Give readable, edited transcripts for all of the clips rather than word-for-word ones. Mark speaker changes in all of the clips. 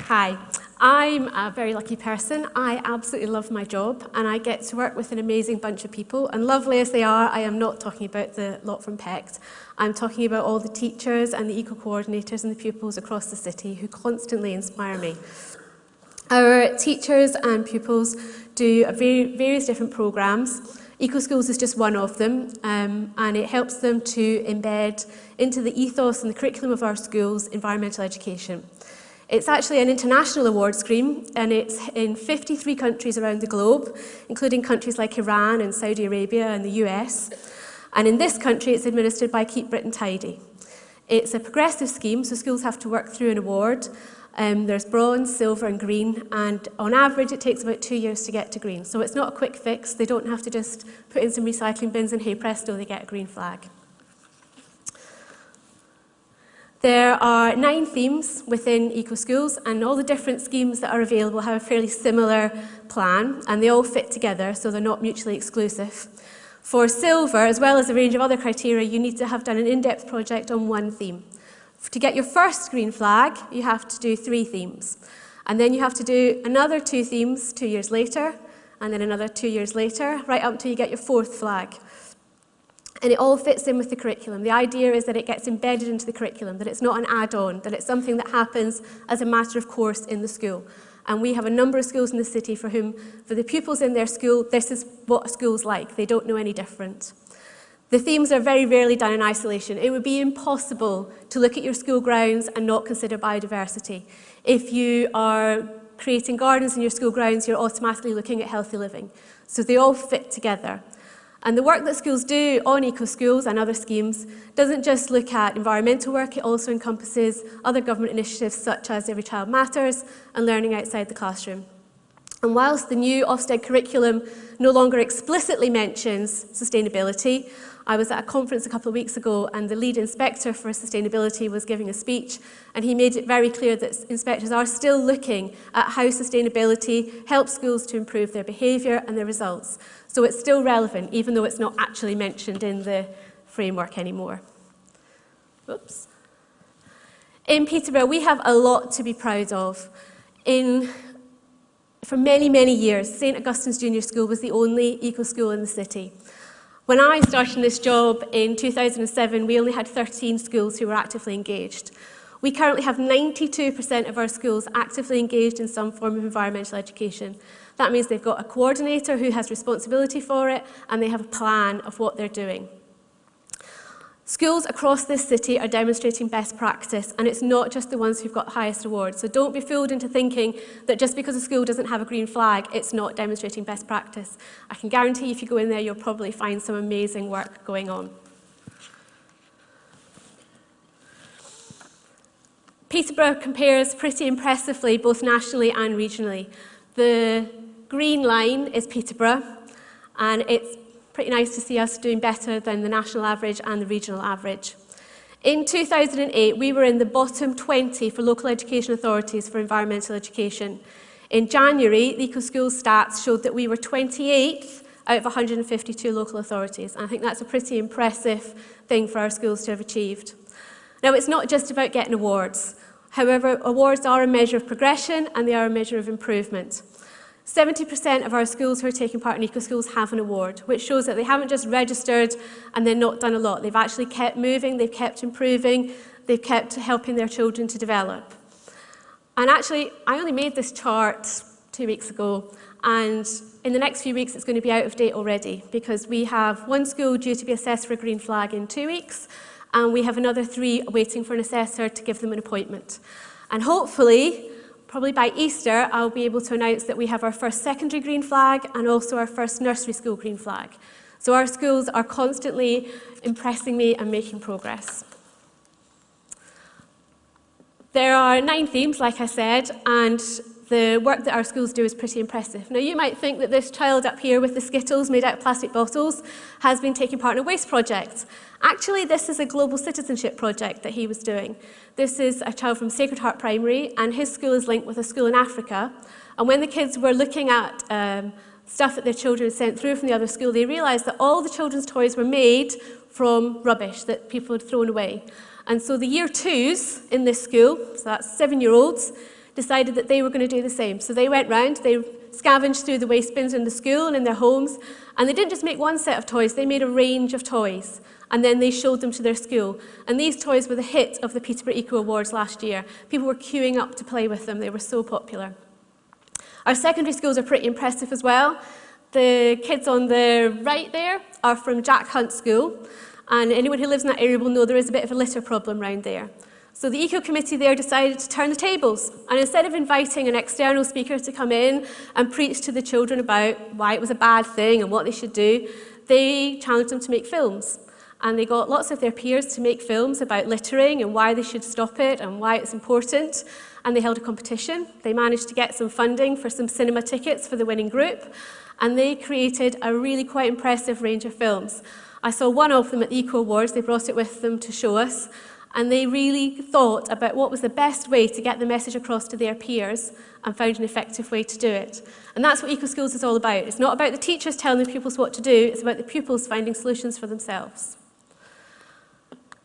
Speaker 1: Hi, I'm a very lucky person. I absolutely love my job and I get to work with an amazing bunch of people, and lovely as they are, I am not talking about the lot from PECT. I'm talking about all the teachers and the eco-coordinators and the pupils across the city who constantly inspire me. Our teachers and pupils do various different programmes. Eco-Schools is just one of them, and it helps them to embed into the ethos and the curriculum of our schools environmental education. It's actually an international award scheme, and it's in 53 countries around the globe, including countries like Iran and Saudi Arabia and the US. And in this country, it's administered by Keep Britain Tidy. It's a progressive scheme, so schools have to work through an award. There's bronze, silver and green, and on average it takes about 2 years to get to green. So it's not a quick fix. They don't have to just put in some recycling bins and hey presto, they get a green flag. There are 9 themes within Eco-Schools, and all the different schemes that are available have a fairly similar plan, and they all fit together, so they're not mutually exclusive. For silver, as well as a range of other criteria, you need to have done an in-depth project on one theme. To get your first green flag, you have to do 3 themes. And then you have to do another 2 themes 2 years later, and then another 2 years later, right up until you get your 4th flag. And it all fits in with the curriculum. The idea is that it gets embedded into the curriculum, that it's not an add-on, that it's something that happens as a matter of course in the school. And we have a number of schools in the city for the pupils in their school, this is what a school's like. They don't know any different. The themes are very rarely done in isolation. It would be impossible to look at your school grounds and not consider biodiversity. If you are creating gardens in your school grounds, you're automatically looking at healthy living. So they all fit together. And the work that schools do on Eco-Schools and other schemes doesn't just look at environmental work, it also encompasses other government initiatives such as Every Child Matters and learning outside the classroom. And whilst the new Ofsted curriculum no longer explicitly mentions sustainability, I was at a conference a couple of weeks ago and the lead inspector for sustainability was giving a speech, and he made it very clear that inspectors are still looking at how sustainability helps schools to improve their behaviour and their results. So it's still relevant, even though it's not actually mentioned in the framework anymore. Oops. In Peterborough, we have a lot to be proud of. For many, many years, St Augustine's Junior School was the only eco-school in the city. When I started in this job in 2007, we only had 13 schools who were actively engaged. We currently have 92% of our schools actively engaged in some form of environmental education. That means they've got a coordinator who has responsibility for it, and they have a plan of what they're doing. Schools across this city are demonstrating best practice, and it's not just the ones who've got the highest awards. So don't be fooled into thinking that just because a school doesn't have a green flag, it's not demonstrating best practice. I can guarantee if you go in there, you'll probably find some amazing work going on. Peterborough compares pretty impressively both nationally and regionally. The green line is Peterborough, and it's pretty nice to see us doing better than the national average and the regional average. In 2008, we were in the bottom 20 for local education authorities for environmental education. In January, the Eco-Schools stats showed that we were 28th out of 152 local authorities. And I think that's a pretty impressive thing for our schools to have achieved. Now, it's not just about getting awards. However, awards are a measure of progression and they are a measure of improvement. 70% of our schools who are taking part in Eco-Schools have an award, which shows that they haven't just registered and then not done a lot. They've actually kept moving, they've kept improving, they've kept helping their children to develop. And actually, I only made this chart 2 weeks ago, and in the next few weeks it's going to be out of date already, because we have one school due to be assessed for a green flag in 2 weeks, and we have another 3 waiting for an assessor to give them an appointment. And hopefully, probably by Easter, I'll be able to announce that we have our first secondary green flag and also our first nursery school green flag. So our schools are constantly impressing me and making progress. There are 9 themes, like I said, and the work that our schools do is pretty impressive. Now, you might think that this child up here with the Skittles made out of plastic bottles has been taking part in a waste project. Actually, this is a global citizenship project that he was doing. This is a child from Sacred Heart Primary, and his school is linked with a school in Africa. And when the kids were looking at stuff that their children had sent through from the other school, they realised that all the children's toys were made from rubbish that people had thrown away. And so the year 2s in this school, so that's 7-year-olds, decided that they were going to do the same. So they went round, they scavenged through the waste bins in the school and in their homes, and they didn't just make one set of toys, they made a range of toys. And then they showed them to their school. And these toys were the hit of the Peterborough Eco Awards last year. People were queuing up to play with them. They were so popular. Our secondary schools are pretty impressive as well. The kids on the right there are from Jack Hunt School. And anyone who lives in that area will know there is a bit of a litter problem around there. So the Eco Committee there decided to turn the tables. And instead of inviting an external speaker to come in and preach to the children about why it was a bad thing and what they should do, they challenged them to make films. And they got lots of their peers to make films about littering and why they should stop it and why it's important. And they held a competition. They managed to get some funding for some cinema tickets for the winning group. And they created a really quite impressive range of films. I saw one of them at the Eco Awards. They brought it with them to show us. And they really thought about what was the best way to get the message across to their peers and found an effective way to do it. And that's what Eco Schools is all about. It's not about the teachers telling the pupils what to do. It's about the pupils finding solutions for themselves.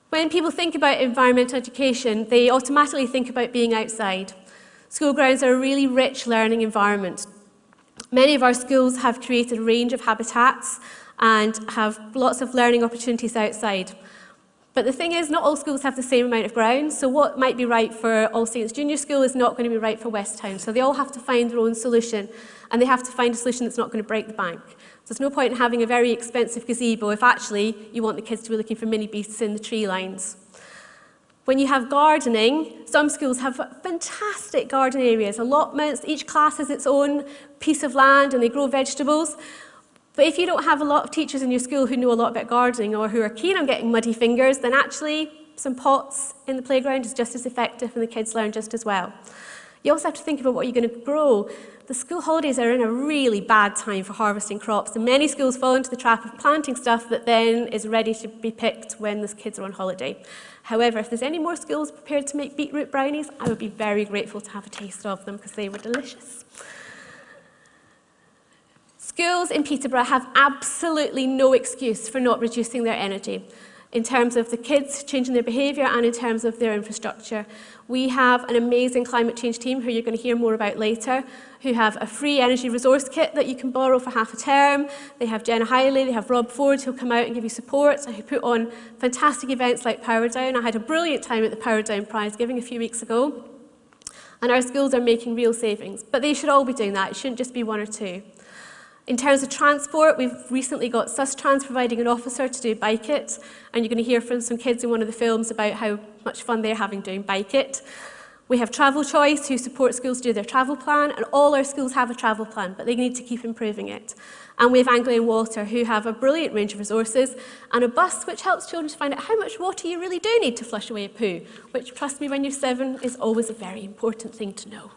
Speaker 1: When people think about environmental education, they automatically think about being outside. School grounds are a really rich learning environment. Many of our schools have created a range of habitats and have lots of learning opportunities outside. But the thing is, not all schools have the same amount of ground, so what might be right for All Saints Junior School is not going to be right for West Town. So they all have to find their own solution, and they have to find a solution that's not going to break the bank. So there's no point in having a very expensive gazebo if actually you want the kids to be looking for mini beasts in the tree lines. When you have gardening, some schools have fantastic garden areas, allotments, each class has its own piece of land and they grow vegetables. But if you don't have a lot of teachers in your school who know a lot about gardening or who are keen on getting muddy fingers, then actually some pots in the playground is just as effective and the kids learn just as well. You also have to think about what you're going to grow. The school holidays are in a really bad time for harvesting crops, and many schools fall into the trap of planting stuff that then is ready to be picked when the kids are on holiday. However, if there's any more schools prepared to make beetroot brownies, I would be very grateful to have a taste of them because they were delicious. Schools in Peterborough have absolutely no excuse for not reducing their energy in terms of the kids changing their behaviour and in terms of their infrastructure. We have an amazing climate change team who you're going to hear more about later, who have a free energy resource kit that you can borrow for half a term. They have Jenna Hiley, they have Rob Ford who'll come out and give you support, who put on fantastic events like Power Down. I had a brilliant time at the Power Down prize giving a few weeks ago. And our schools are making real savings, but they should all be doing that. It shouldn't just be one or two. In terms of transport, we've recently got Sustrans providing an officer to do Bike It, and you're going to hear from some kids in one of the films about how much fun they're having doing Bike It. We have Travel Choice, who support schools to do their travel plan, and all our schools have a travel plan, but they need to keep improving it. And we have Anglian Water, who have a brilliant range of resources, and a bus which helps children to find out how much water you really do need to flush away a poo, which, trust me, when you're 7, is always a very important thing to know.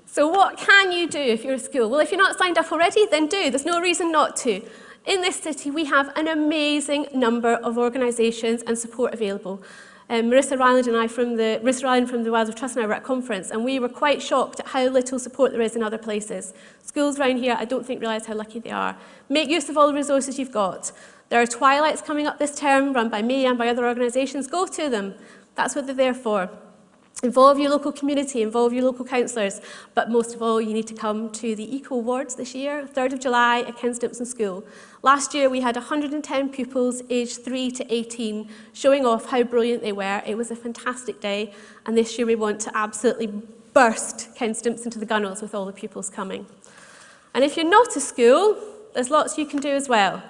Speaker 1: So what can you do if you're a school? Well, if you're not signed up already, then do. There's no reason not to. In this city, we have an amazing number of organisations and support available. Marissa Ryland from the Wildlife Trust and I were at a conference, and we were quite shocked at how little support there is in other places. Schools around here, I don't think, realise how lucky they are. Make use of all the resources you've got. There are Twilights coming up this term, run by me and by other organisations. Go to them. That's what they're there for. Involve your local community, involve your local councillors, but most of all, you need to come to the Eco Awards this year, 3rd of July at Ken Stimpson School. Last year, we had 110 pupils aged 3 to 18 showing off how brilliant they were. It was a fantastic day, and this year we want to absolutely burst Ken Stimpson to the gunnels with all the pupils coming. And if you're not a school, there's lots you can do as well.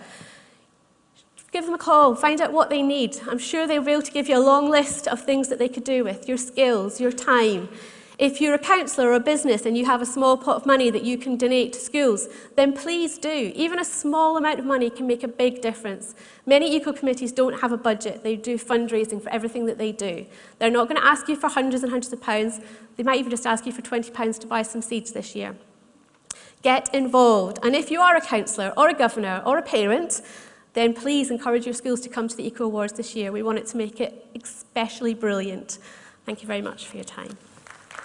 Speaker 1: Give them a call, find out what they need. I'm sure they'll be able to give you a long list of things that they could do with your skills, your time. If you're a councillor or a business and you have a small pot of money that you can donate to schools, then please do. Even a small amount of money can make a big difference. Many eco committees don't have a budget. They do fundraising for everything that they do. They're not going to ask you for hundreds and hundreds of pounds. They might even just ask you for £20 to buy some seeds this year. Get involved. And if you are a councillor or a governor or a parent, then please encourage your schools to come to the Eco Awards this year. We want it to make it especially brilliant. Thank you very much for your time.